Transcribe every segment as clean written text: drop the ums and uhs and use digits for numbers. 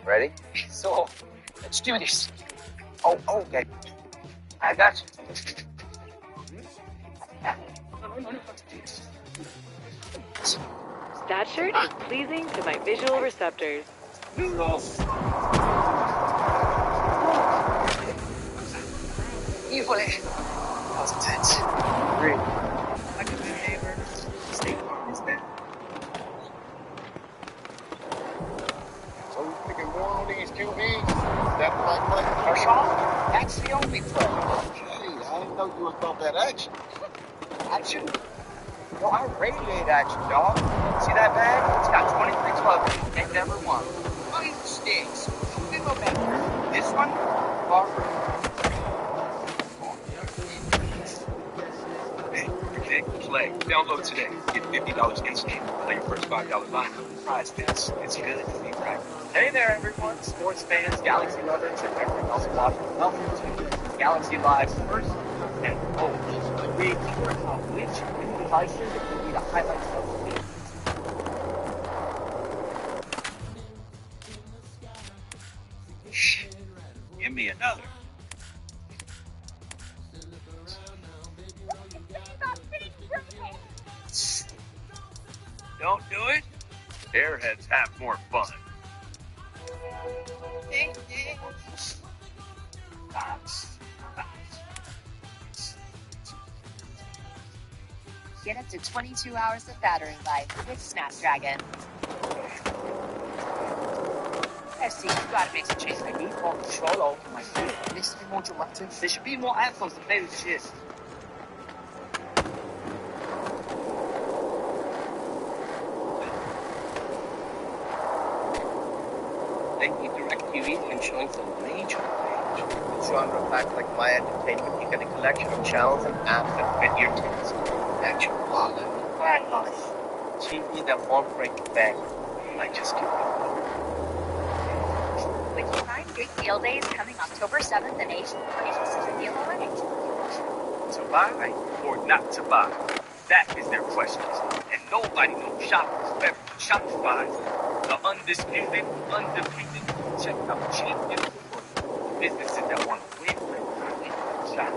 Ready? So, let's do this. Oh, okay. I got you. That shirt is pleasing to my visual receptors. Noodles. Híjole. That was intense. Great. Like a good neighbor. State Farm is there. So you thinking more on these QBs? That right play? Marshawn, that's the only play. Hey, I didn't know you was about that action. Action? No, I radiate action, dog. See that bag? It's got 23 clubs in it. Ain't never one. 5 sticks. Big momentum. This one, far from. Hey, Nick, play. Download today. Get $50 instant. Play your first $5 line. Prize this. It's good to be right. Hey there, everyone. Sports fans, Galaxy lovers, and everyone else watching. Welcome to Galaxy Live's first and only big tour of which devices that give you the highlights of the week. Give me another. Don't do it. Airheads have more fun. Get up to 22 hours of battery life with Snapdragon. See, you gotta make some change. I need more control over my feet. It needs to be more dramatic. There should be more headphones to play with shit. They need DirecTV and showing some major range. With genre packs like My Entertainment, you get a collection of channels and apps that fit your taste. That's your wallet. TV that won't break the bank. I just give it. With your 9 big deal days coming October 7th and 8th, it's such a deal already. To buy or not to buy? That is their question. And nobody knows shoppers better than Shopify. The undisputed, undefeated, check out champion for businesses that want to win. Shop.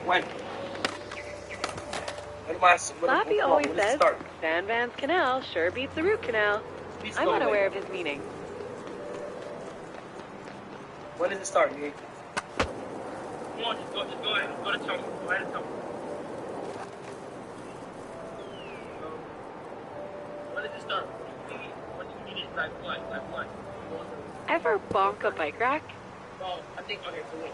When? Slappy always says, Van Van's canal sure beats the root canal. I'm unaware of his meaning. When does it start, Nick? Come on, just go ahead. Go to tell me. Go ahead and tell me. When does it start? When do you need it? Live one. Ever bonk a bike rack? Well, I think, okay, so wait.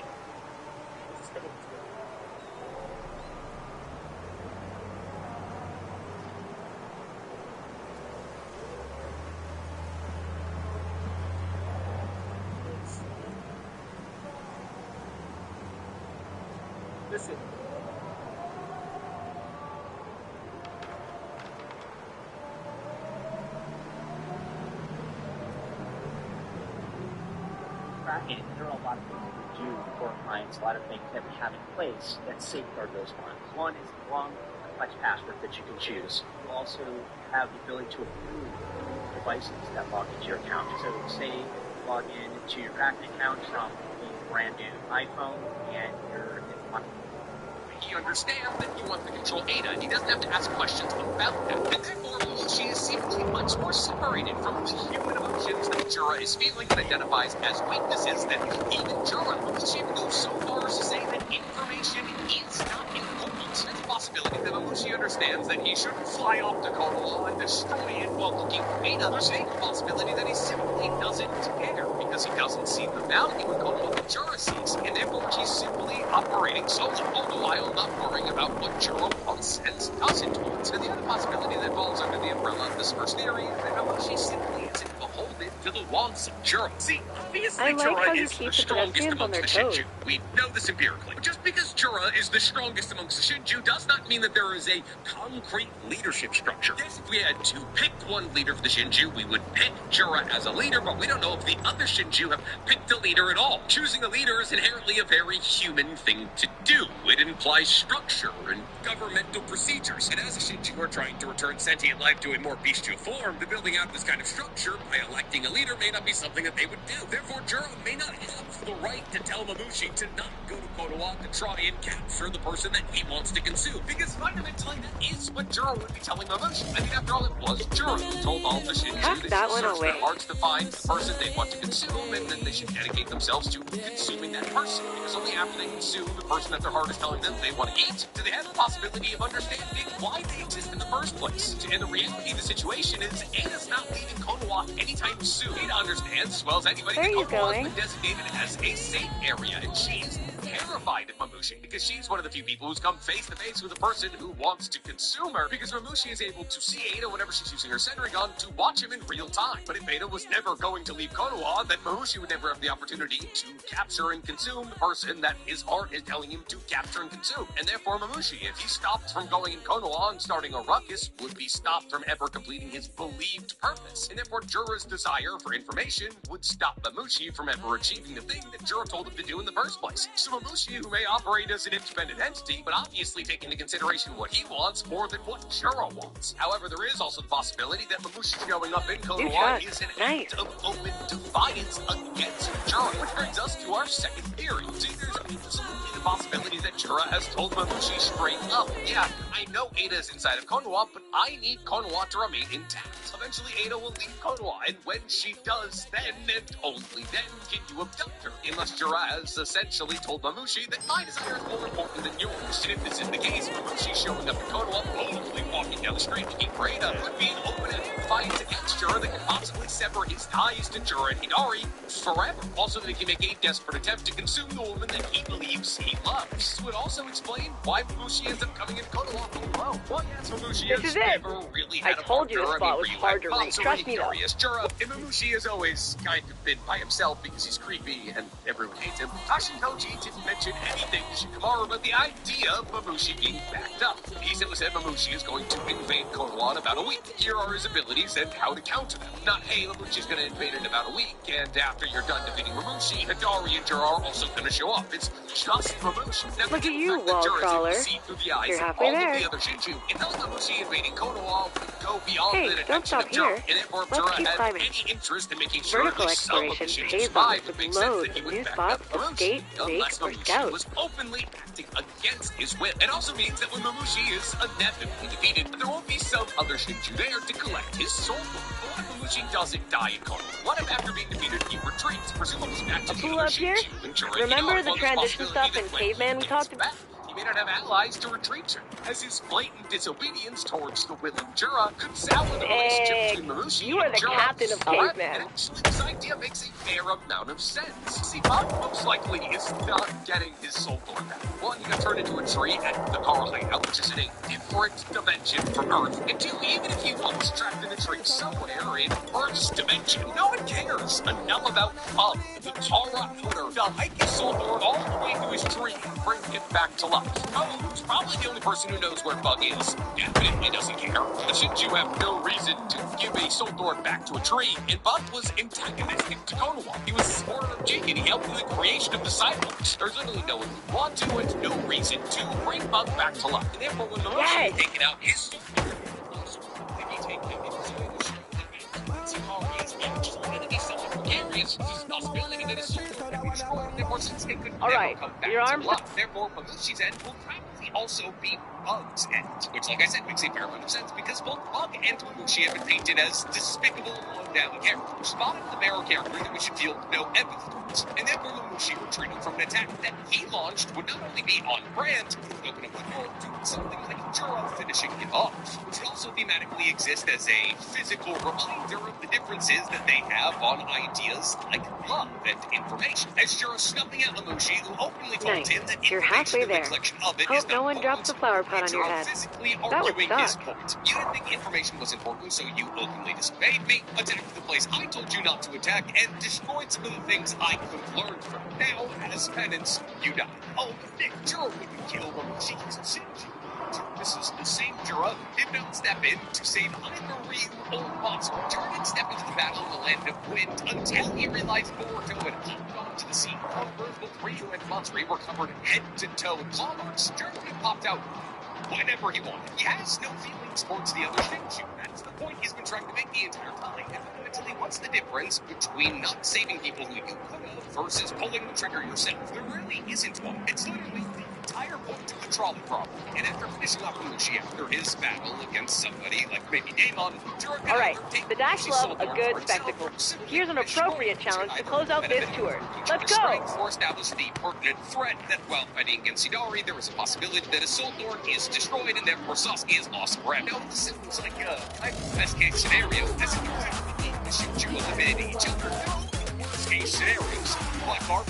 Listen. Kraken, there are a lot of things we do for our clients, a lot of things that we have in place that safeguard those funds. One is a long, complex password that you can choose. You also have the ability to approve devices that log into your account. So say you log in to your Kraken account from a brand new iPhone and you're He understands that he wants to control Ada, and he doesn't have to ask questions about that. And therefore, she is seemingly much more separated from the human emotions that Jura is feeling and identifies as weaknesses that even Jura, she would go so far as to say that information is not important. There's a possibility that Mamushi understands that he shouldn't fly off to Konoha and destroy it while looking for Ada. There's a possibility that he simply doesn't care because he doesn't see the value in Konoha that Jura sees, and therefore he's simply operating solo, all the while not worrying about what Jura wants and doesn't want. And the other possibility that falls under the umbrella of this first theory is that Mamushi simply isn't beholden to the wants of Jura. See, obviously Jura is the strongest amongst the Shinju. We know this empirically. But just because Jura is the strongest amongst the Shinju does not mean that there is a concrete leadership structure. Yes, if we had to pick one leader for the Shinju, we would pick Jura as a leader, but we don't know if the other Shinju have picked a leader at all. Choosing a leader is inherently a very human thing to do. It implies structure and governmental procedures. And as a Shinju are trying to return sentient life to a more bestial form, the building out this kind of structure by electing a leader may not be something that they would do. Therefore, Jura may not have the right to tell Mamushi to not go to Konoha to try and capture the person that he wants to consume. Because fundamentally, that is what Jura would be telling Mamushi. I mean, after all, it was Jura who told all the Shinju that they should search their hearts to find the person they want to consume, and then they should dedicate themselves to consuming that person. Because only after they consume the person that their heart is telling them they want to eat, do they have the possibility of understanding why they exist in the first place. And the reality of the situation is Ada's not leaving Konoha anytime soon. Ada understands as well as anybody that Konoha has been designated as a safe area, and she's terrified of Mamushi because she's one of the few people who's come face to face with a person who wants to consume her, because Mamushi is able to see Ada whenever she's using her Senrigan to watch him in real time. But if Ada was never going to leave Konoha, then Mamushi would never have the opportunity to capture and consume the person that his heart is telling him to capture and consume. And therefore Mamushi, if he stopped from going in Konoha and starting a ruckus, would be stopped from ever completing his believed purpose. And therefore Jura's desire for information would stop Mamushi from ever achieving the thing that Jura told him to do in the first place. So Mamushi, who may operate as an independent entity, but obviously take into consideration what he wants more than what Jura wants. However, there is also the possibility that Mamushi showing up in Konoha is an act of open defiance against Jura, which brings us to our second theory. See, there's absolutely the possibility that Jura has told Mamushi straight up, yeah, I know Ada is inside of Konoha, but I need Konoha to remain intact. Eventually, Ada will leave Konoha, and when she does, then and only then can you abduct her. Unless Jura has essentially told Mamushi that my desire is more important than yours. And if this is the case, Mamushi showing up in Konoha, boldly walking down the street looking for Ada, would be an open and defiance against Jura that could possibly sever his ties to Jura and Hidari forever. Also, that he can make a desperate attempt to consume the woman that he believes he loves. This would also explain why Mamushi ends up coming in Konoha alone. Well, yes, Mamushi has never really had a partner. I told you this spot was hard to reach. Trust me, though. Jura, and Mamushi has always kind of been by himself because he's creepy and everyone hates him. Hashinkoji didn't mention anything to Shikamaru about the idea of Mamushi being backed up. He simply said Mamushi is going to invade Konoha in about a week. Here are his abilities and how to counter them. Not, hey, Mamushi's going to invade in about a week, and after you're done defeating Mamushi, Hidari and Jura are also going to show up. It's just Mamushi. Now, look at you, Wallcrawler. You're halfway there. Of the other Shinju, and thus Mamushi invading Konoha would go beyond the don't detection stop of Jura, here. and therefore Let's Jura keep had climbing. any interest in making sure Vertical that some of the exploration Shinju pays survived. off It makes with sense loads that he of would new back spots up to Mamushi, skate, unless make, or Mamushi scout. was openly acting against his will. It also means that when Mamushi is inevitably defeated, there won't be some other Shinju there to collect his soul. But what if Mamushi doesn't die in Konoha? What if after being defeated he retreats, presumably back to the other Shinju and Jura? Remember the transition stuff in Caveman we talked about? He may not have allies to retreat to, as his blatant disobedience towards the will of Jura could sour the relationship between Mamushi you are and the Jura. captain of Caveman. And actually, this idea makes a fair amount of sense. See, Bob most likely is not getting his soul door back. One, he got turned into a tree at the Kara Hideout, which is in a different dimension from Earth. And two, even if he was trapped in a tree somewhere in Earth's dimension, no one cares enough about Bob, the Kara Outer, to hike his soul door all the way to his tree and bring it back to life. Who's probably the only person who knows where Bug is. Definitely doesn't care. The Shinju have no reason to give a soul door back to a tree, and Bug was antagonistic to Konoha. He was sworn of Jig, and he helped in the creation of the Cyborgs. There's literally no one who want to, and no reason to bring Bug back to life. And therefore, when Mamushi is taking out his soul door, he will also be taking it into the show that Sakari is actually going to be someone precarious. There's a possibility that his soul door can be destroyed. Therefore, since it could never come back to life, therefore, Mamushi's end will probably also be Bug's end, which, like I said, makes a fair amount of sense because both Bug and Lelouch have been painted as despicable, low-down characters. Spot is the bearer character that we should feel no empathy towards, and then Lelouch retreating from an attack that he launched would not only be on brand, but would open up the door to something like Juro finishing him off, which would also thematically exist as a physical reminder of the differences that they have on ideas like love and information. As Juro snuffing out Lelouch, who openly told him that You're halfway information there. the collection of it Hope is no not one drops important. the flower pot on your Juro head. physically That would arguing his suck. point. You didn't think information was important, so you openly disobeyed me, attacked the place I told you not to attack, and destroyed some of the things I could have learned from. Now, as penance, you die. Oh, Nick, Juro wouldn't kill Lelouch. He's a Shinji. This is the same Juro who did not step in to save either Ryu or Matsu. Juro didn't step into the battle in the land of wind until he realized Boruto had hopped onto the scene. Whereas both Ryu and Matsuri were covered head to toe in claw marks, Juro had popped out whenever he wanted. He has no feelings towards the other Shinju. That's the point he's been trying to make the entire time. And fundamentally, what's the difference between not saving people who you could have versus pulling the trigger yourself? There really isn't one. It's literally the entire point of the trolley problem. And after finishing off Lelouch after his battle against somebody like maybe Daemon, All right, the Dax love a good spectacle. Here's an appropriate challenge to close out this tour. Let's go! For establish the pertinent threat that while fighting against Hidari, there is a possibility that a Soul Lord is destroyed and therefore Sasuke is lost forever. Now, this seems like a kind of best case scenario, as it could shoot you eliminating each other. Worst case scenarios, Blackheart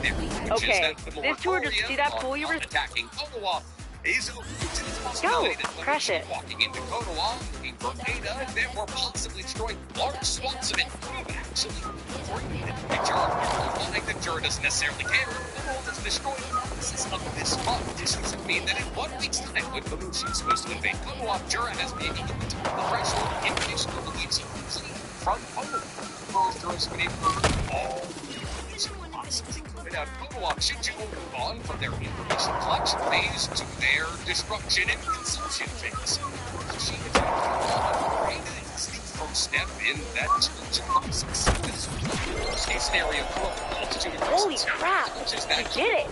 there. Okay, this tour, just see that pool you were... Attacking Konoha is Go, crush it. Walking into Konoha, looking for Ada, and therefore possibly destroying large swaths of it. Actually, like that Juro doesn't necessarily care. Konoha doesn't destroy the purposes of this month. This would mean that in 1 week's time, when Lelouch is supposed to invade Konoha, Juro has maybe the threshold information that believes he can flee from Konoha. First, Juro's been able to all possibly coming out of Konoha. Shinju will move on from their information collection phase to their destruction and consumption phase. She is the first step in that process. This case scenario for a multitude of Holy reasons. crap, you did it!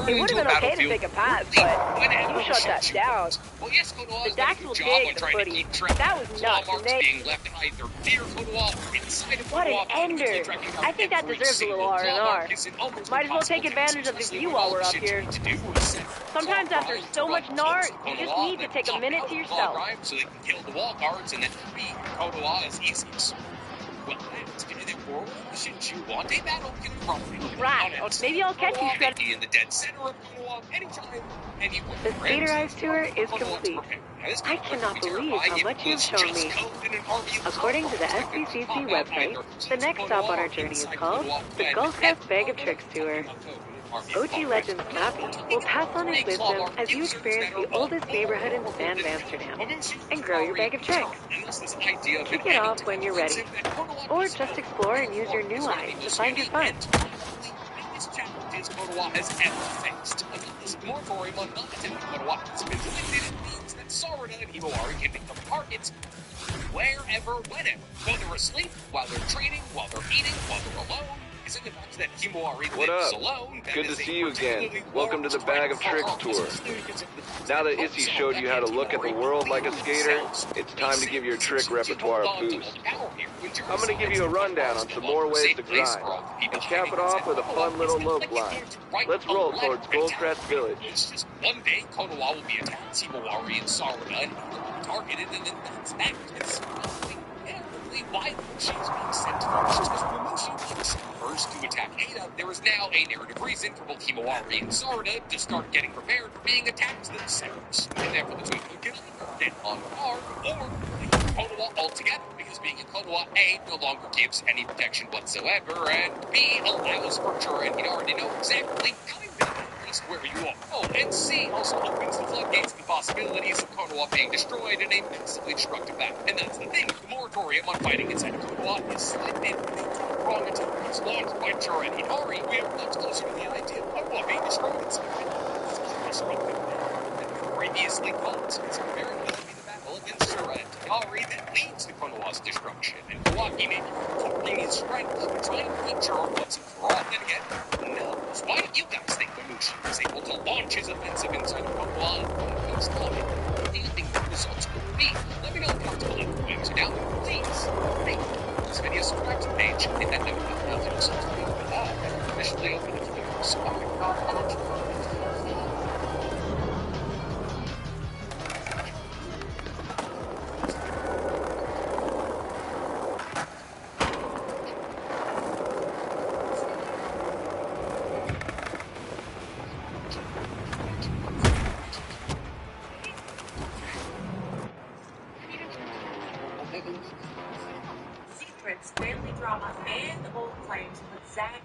It would have been okay to take a pass, but you shut that down. Well, yes, Konoha The Dax will dig the footy. That was nuts, and they... being left either near Konoha or inside of What an Konoha, ender! I think that deserves a little R&R. Might as well take advantage of the view while we're up here. Sometimes after so much gnar, you just need to take a minute to yourself. So they can kill the wall guards and then free Konoha as easy as... Well, shouldn't you want a battle? Right, maybe I'll catch you, Shred. In the dead center of Konoha anytime, anywhere. The Skater Eyes tour is complete. I cannot believe how much you've shown me. According to the SBCC website, the next stop on our journey is called the Gulf Coast Bag of Tricks Tour. OG legend Snappy will pass on his wisdom as you experience the oldest neighborhood in San Amsterdam and grow your bag of tricks. Kick it off when you're ready, or just explore and use your new eyes to find your fun. This challenge Konoha has ever faced. This moratorium on non-attending Konoha has been lifted. It means that Sarada and Himawari can become targets wherever, whenever. While they're asleep, while they're training, while they're eating, while they're alone. Is it the fact that Himawari lives alone? Good to see you again. Welcome to the Bag of Tricks tour. Now that Issy showed you how to look at the world like a skater, it's time to give your trick repertoire a boost. I'm going to give you a rundown on some more ways to grind, and cap it off with a fun little love line. Let's roll towards Goldcrest Village. It's just one day Konoha will be attacked, Himawari and Sarada, and he will be targeted, and then that's that. It's why she's being sent first. Because when she was sent first to attack Ada, there is now a narrative reason for both Himawari and Sarada to start getting prepared for being attacked themselves. And therefore the two of them can either get on guard or leave Konoha altogether, because being in Konoha, A, no longer gives any protection whatsoever, and B, allows for Juro and Hidari to know exactly kind of where you are. Oh, and C also opens the floodgates to the possibilities of Konoha being destroyed in a massively destructive battle. And that's the thing, the moratorium on fighting inside of Konoha is slipped in wrong until it's launched by Juro and Hidari. We are much closer to the idea of Konoha being destroyed inside of destructive than previously called. It's very well to be the battle against Juro. Kari that leads to Konoha's destruction, and Kawaki may be recovering his strength, trying to make sure once and for all. Then again, who knows? Why do you guys think Lelouch was able to launch his offensive inside of Konoha in Konoha's time? What do you think the results will be? Let me know in the comments below. And now, please, rate this video, subscribe to the page, hit that notification bell, and also to the officially open the doors. Secrets, family drama, and old claims with Zach.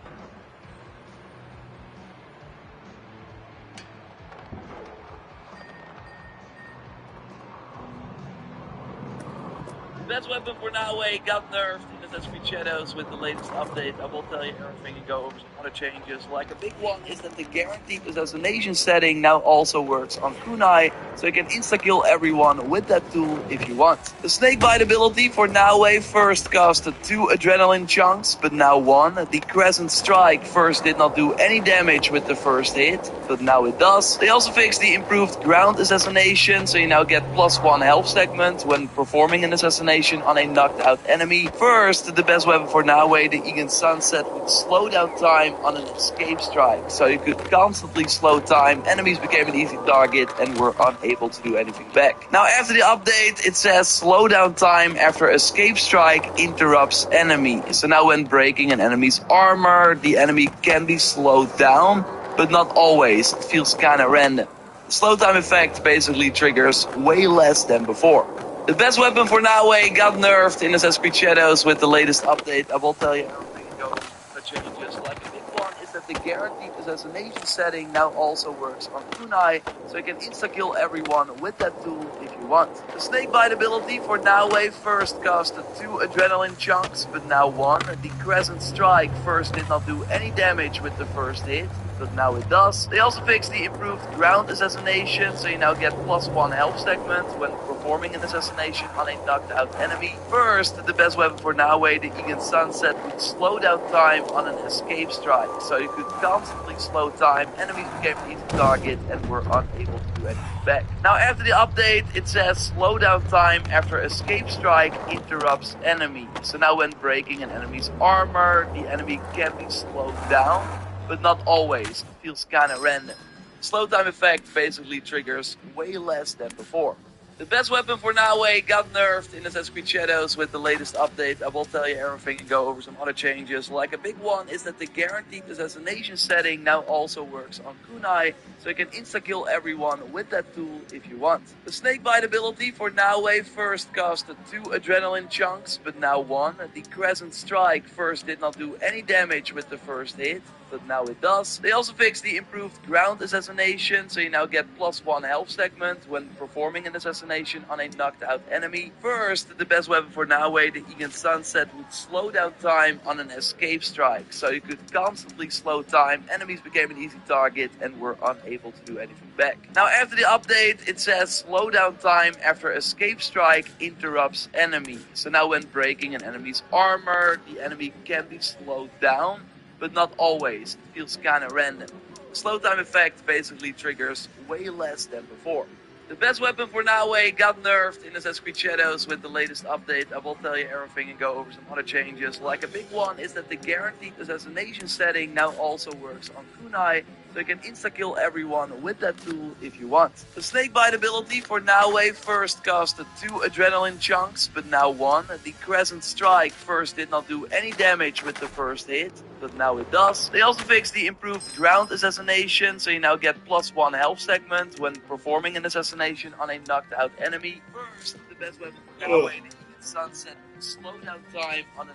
The best weapon for Naue got nerfed in Assassin's Creed Shadows with the latest update. I will tell you everything and go over some other changes. Like a big one is that the guaranteed assassination setting now also works on Kunai, so you can insta-kill everyone with that tool if you want. The Snakebite ability for Naue first costed 2 adrenaline chunks, but now 1. The Crescent Strike first did not do any damage with the first hit, but now it does. They also fixed the improved ground assassination, so you now get +1 health segment when performing an assassination on a knocked out enemy. First, the best weapon for Naue, the Egan Sunset, would slow down time on an escape strike, so you could constantly slow time. Enemies became an easy target and were unable to do anything back. Now after the update, it says slow down time after escape strike interrupts enemy. So now when breaking an enemy's armor, the enemy can be slowed down, but not always. It feels kinda random. The slow time effect basically triggers way less than before. The best weapon for Naue got nerfed in Assassin's Creed Shadows with the latest update. I will tell you everything and go over the changes. Like a big one is that the guaranteed assassination setting now also works on Kunai, so you can insta-kill everyone with that tool if you want. The Snakebite ability for Naue first costed 2 adrenaline chunks, but now 1. The Crescent Strike first did not do any damage with the first hit, but now it does. They also fixed the improved ground assassination, so you now get +1 health segment when performing an assassination on a knocked out enemy. First, the best weapon for Naue, the Egan Sunset, would slow down time on an escape strike, so you could constantly slow time. Enemies became an easy target and were unable to do anything back. Now after the update, it says slow down time after escape strike interrupts enemy. So now when breaking an enemy's armor, the enemy can be slowed down, but not always. It feels kinda random. Slow time effect basically triggers way less than before. The best weapon for Naue got nerfed in Assassin's Creed Shadows with the latest update. I will tell you everything and go over some other changes. Like a big one is that the guaranteed assassination setting now also works on Kunai, so you can insta-kill everyone with that tool if you want. The Snakebite ability for Naue first costed 2 adrenaline chunks, but now 1. The Crescent Strike first did not do any damage with the first hit, but now it does. They also fixed the improved ground assassination, so you now get +1 health segment when performing an assassination on a knocked out enemy. First, the best weapon for Naue, the Egan Sunset, would slow down time on an escape strike, so you could constantly slow time. Enemies became an easy target and were unable to do anything back. Now after the update, it says slow down time after escape strike interrupts enemy. So now when breaking an enemy's armor, the enemy can be slowed down, but not always. It feels kinda random. The slow time effect basically triggers way less than before. The best weapon for Naue got nerfed in Assassin's Creed Shadows with the latest update. I will tell you everything and go over some other changes. Like a big one is that the guaranteed assassination setting now also works on Kunai, so you can insta-kill everyone with that tool if you want. The Snakebite ability for Naue first costed 2 adrenaline chunks, but now 1. The Crescent Strike first did not do any damage with the first hit, but now it does. They also fixed the improved ground assassination, so you now get +1 health segment when performing an assassination on a knocked out enemy. First, the best weapon for Naue, the Egan Sunset, slow down time on an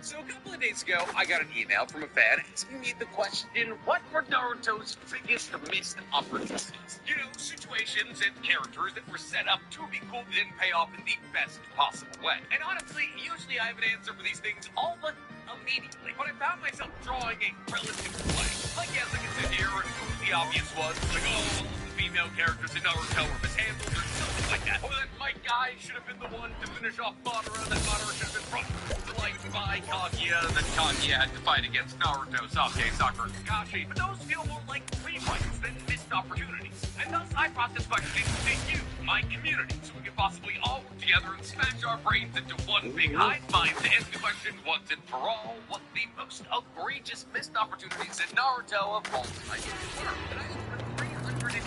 So a couple of days ago, I got an email from a fan asking me the question, what were Naruto's biggest missed opportunities? You know, situations and characters that were set up to be cool didn't pay off in the best possible way. And honestly, usually I have an answer for these things all but immediately. But I found myself drawing a relative blank. Like, yes, I can sit here and the obvious ones, like, oh, the female characters in Naruto were mishandled or something like that. Or that Mike guy should have been the one to finish off Madara, that Madara should have been brought to life by Kaguya, that Kaguya had to fight against Naruto, Sasuke, Sakura, Kakashi. But those feel more like rewrites than missed opportunities. And thus, I brought this question to you, my community, so we can possibly all work together and smash our brains into one big hive mind to answer the question once and for all, what the most outrageous missed opportunities in Naruto of all time were. And I had 380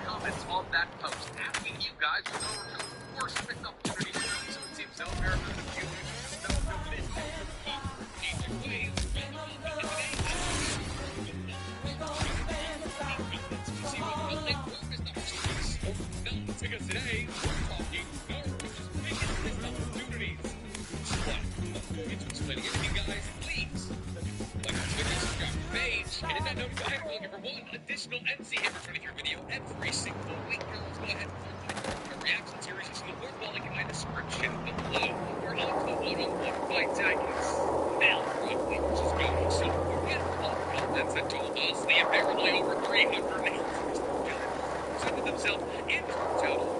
comments on that post asking you guys what Naruto's worst missed opportunities were. So it seems no American viewers no missed opportunities. Because today, we're talking Naruto's biggest missed opportunities. What? Before we get to explaining everything, guys, please, like our Twitter, subscribe to our page, and hit that notification bell looking for one additional NC Hammer 23 video every single week. Now let's go ahead and start our reaction series in the fourth link in my description below. We're on to the one-on-one fight seconds. Now, roughly, which is going so we're getting all the contents that told us the apparently over 300 names presented themselves in total.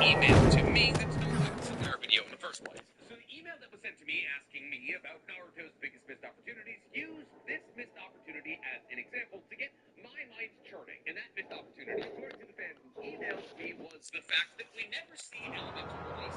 Email to me that started our video in the first place. So the email that was sent to me asking me about Naruto's biggest missed opportunities, use this missed opportunity as an example to get my mind churning. And that missed opportunity, according to the fan who emailed me, was the fact that we never see Elemental release